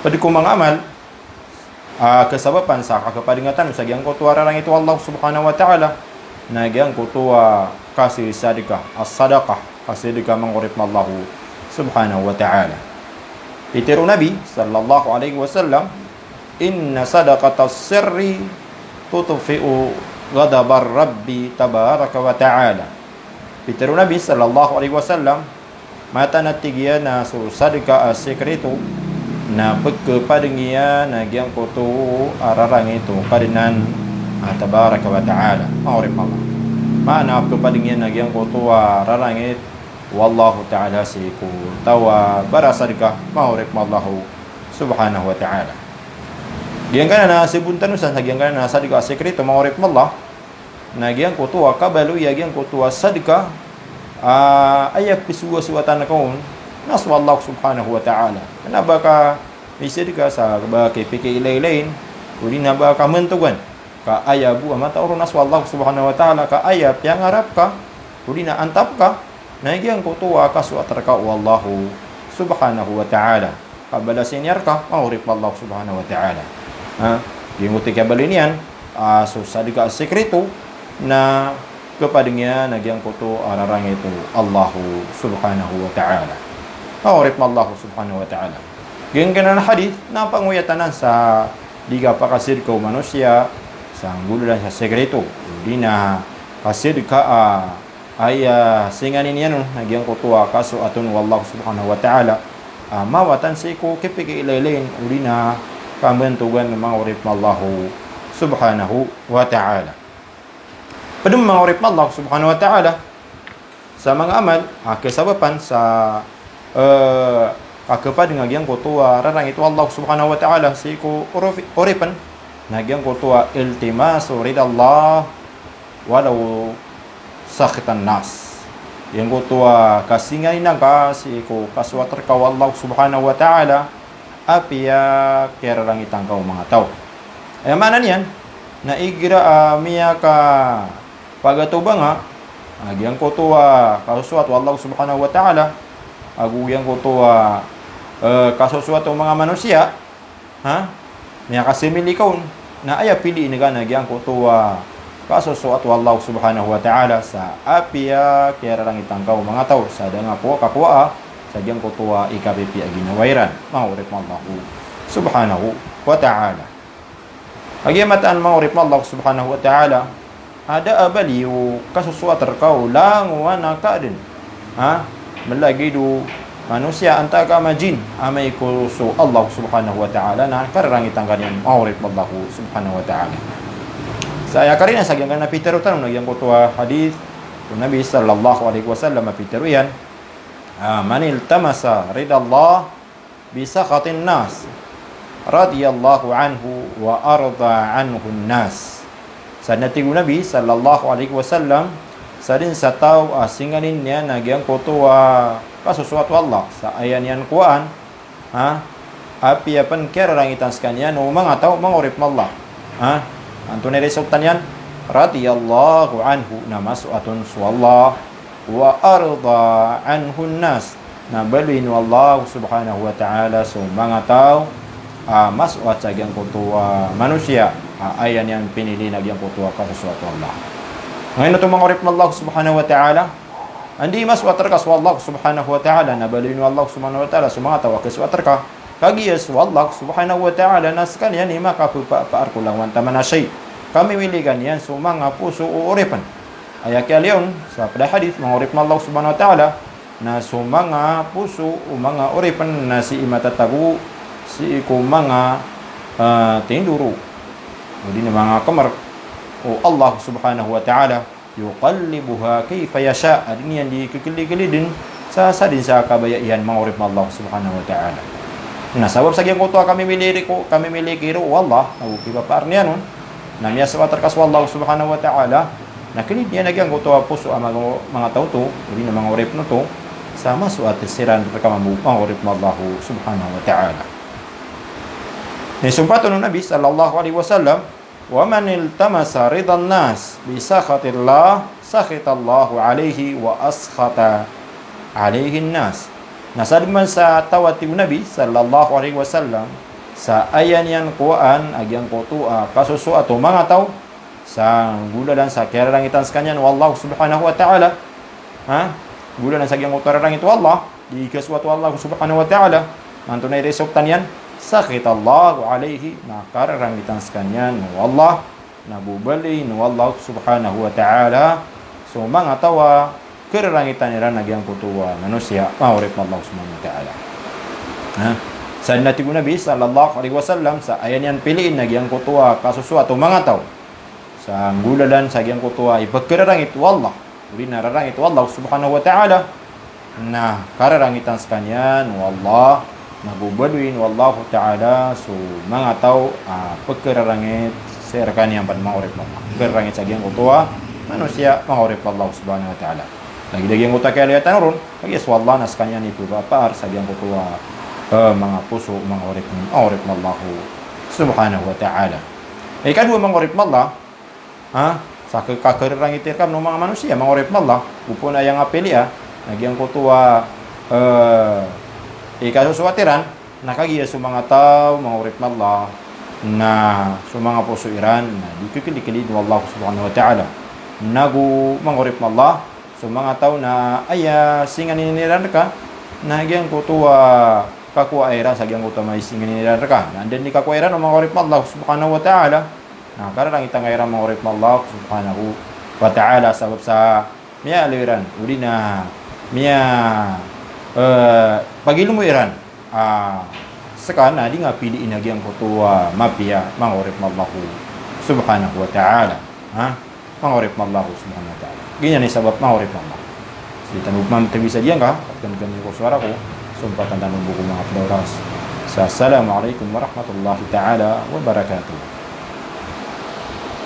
Pwede ko mangamal kasababan sa kakapadingatan sa giyang kutuwa rarang ito Allah subhanahu wa ta'ala na giyang kutuwa kasi sadika as-sadaqah kasi dika mangurip na Allah subhanahu wa ta'ala. Itiru Nabi sallallahu alaihi wasallam, inna sadaqatas sirri tutfi'u ghadabar rabbi tabaraka wa ta'ala. Itiru Nabi sallallahu alaihi wasallam, mata natigya na so sadika as-sekreto na pagkapadingiya na giyang kutu ararang ito kadinan tabaraka wa ta'ala ma'urip Allah. Maana pagkapadingiya na giyang kutu ararang ito wallahu ta'ala siku tawa barasadika ma'urip Allah subhanahu wa ta'ala. Giyang kana na sibuntanusan sa giyang kana na sadika sekreto ma'urip Allah na giyang kutu kabalu ya giyang kutu sadika ayak pisuwa-suwatan na kaun nasu Allah subhanahu wa ta'ala. Kenapa ka misir ka sa baki pikir ilain uli na ba ka mentugan ka ayabu amata urun nasu Allah subhanahu wa ta'ala ka ayat yang harap ka uli na antap ka naigyan ko tuwa ka su atarka wallahu subhanahu wa ta'ala kabala senior ka maurip Allah subhanahu wa ta'ala. Gimuti ka balinian so sadika sekreto na kepadanya nagyang ko to ararang ito Allah subhanahu wa ta'ala. Maurip Allah subhanahu wa ta'ala. Ganyan na hadith na panguyatanan sa diga pa kasir ko manusia sa gulo sa sekreto. Hindi na kasir ka ay singanin yan nagyang kutuwa kaso atun wallahu subhanahu wa ta'ala mawatan si ko kipiki ilaylain uli na kamantugan ng mga urip Allah subhanahu wa ta'ala. Padung mga urip Allah subhanahu wa ta'ala sa mga amal kasabapan sa kakapad ng agyang kutuwa rarang ito Allah subhanahu wa ta'ala si ko uripan na agyang kutuwa iltimasu ridallah walau sakhitan nas yang kutuwa kasingay na ka si ko kaswatar ka Allah subhanahu wa ta'ala apiya kaya rarang itang ka mga tao ay manan yan na igira miya ka pagatuba nga agyang kutuwa kaswat Allah subhanahu wa ta'ala aguyang ko to kasusuat mga manusia niya kasimilikaw na aya pili inaga nagyang ko to kasusuat wallahu subhanahu wa ta'ala sa apiya kaya rarang itangkaw mga tao sa nga po kakuha sa gyang ko to ikapipi aginawairan maurip Allah subhanahu wa ta'ala. Agyamataan maurip Allah subhanahu wa ta'ala ada abaliw kasusuat terkau lang wana kadin melagi du manusia antaka majin amai kusu Allah subhanahu wa ta'ala na karang itangkan yang maurip Allah subhanahu wa ta'ala. Saya karina sa gyang na Peter tanong nagyang kutuwa hadith Nabi sallallahu alaihi wasallam Peter yan manil tamasa ridallah bi sakhatin nas radiyallahu anhu wa arda anhu nas. Sa natigo Nabi sallallahu alaihi wasallam sa din sa tao singanin niya nagyang kutuwa kasusuat Allah sa ayan yan kuan apiapan kerang itans kanyan o mga tao mangurip Allah antun resultan yan radiyallahu anhu na masuatun suwallah wa arda anhu nas na baluin Allah subhanahu wa ta'ala so mga tao masuat sa gyang kutuwa manusia ayan yan pinili nagyang kutuwa kasusuat Allah. Ngayon ito mga urip na Allah subhanahu wa ta'ala andi mas watarka sa Allah subhanahu wa ta'ala nabalin Allah subhanahu wa ta'ala sumata wa kaswatarka kagiyas Allah subhanahu wa ta'ala naskan yan ima kapupaar ko lang wantaman na shay kami miligan yan so mga puso uuripan ay akyaliyon sa pada hadith mga urip na Allah subhanahu wa ta'ala na so mga puso o mga uripan na si imatatagu si iku mga tinduro o di na mga kamar o Allah subhanahu wa ta'ala yuqallibuha kayfa yasha adin yan di kikili-kili din sa sadin sa kabayaihan mangurip Allah subhanahu wa ta'ala. Nasabab sa gyang kuto kami milikiro wallah nagukipapaar niya nun namya sa watarkas wallah subhanahu wa ta'ala nakilid niya nagyang kuto puso ang mga tauto hindi na mga urip no to sa masuat siran perkamamu mangurip Allah subhanahu wa ta'ala. Nisumpato ng Nabi sallallahu alaihi wasallam wa man iltamasa ridan nas bi sakhatillah sakhitallahu alaihi wa askhata alaihi nas. Nasadman sa tawati Nabi sallallahu alaihi wasallam sa ayan yan kuan agyang kutua kasusu ato mga tao sa gula dan sa kirarangitan sa kanyan wallahu subhanahu wa ta'ala ha gula dan sa agyang kutua rangit wallah di kaswatu Allah subhanahu wa ta'ala nanto na resultan yan sakit Allah alaihi na kararangitan sa kanyan wallah nabubali wallahu subhanahu wa ta'ala so mga tawa kararangitan nila nagyang kutua manusia maurip Allah subhanahu wa ta'ala ha sa natigo Nabi sallallahu alaihi wasallam sa ayan yan piliin nagyang kutua kasusuato mga tao sa gulalan sa gyang kutua ipagkararangit wallah uli nararangit wallah subhanahu wa ta'ala na kararangitan sa kanyan wallah nabubaluin wallahu ta'ala so mga tao pagkararangit sa kanyan pan maurip Allah kararangit sa gyang kutua manusia maurip Allah subhanahu wa ta'ala lagi-lagi yang utak kaya tanurun lagi wallah nas kanyan ipapar sa gyang kutua mga puso, mga orip na Allah subhanahu wa ta'ala. Kadua mga orip na Allah, sa kakarirangitir kam ng mga manusia, mga orip na Allah, upo na yung apeli, nagyang kutuwa, ikasusuatiran, nakagiya sa mga tao, mga orip na Allah, na sa mga puso iran, na di kikili-kilid ng Allah subhanahu wa ta'ala. Nagu, mga orip na Allah, sa mga tao na, singan niniran ka, nagyang kutuwa, kakuairan sa gyang utama isingin nila raka nandan ni kakuairan ng mga orip Allah subhanahu wa ta'ala na karang itang airan mga orip Allah subhanahu wa ta'ala sabab sa miya aliran uli na miya pagilum mo iran sakana di nga piliin na gyang kutuwa mapiya mga orip Allah subhanahu wa ta'ala mga orip Allah subhanahu wa ta'ala ganyan ni sabab mga orip Allah sa tanong mamtawisa diyan ka at ganyan ko suara ko sumpatan dan buku mga Flores. Assalamualaikum warahmatullahi taala wabarakatuh.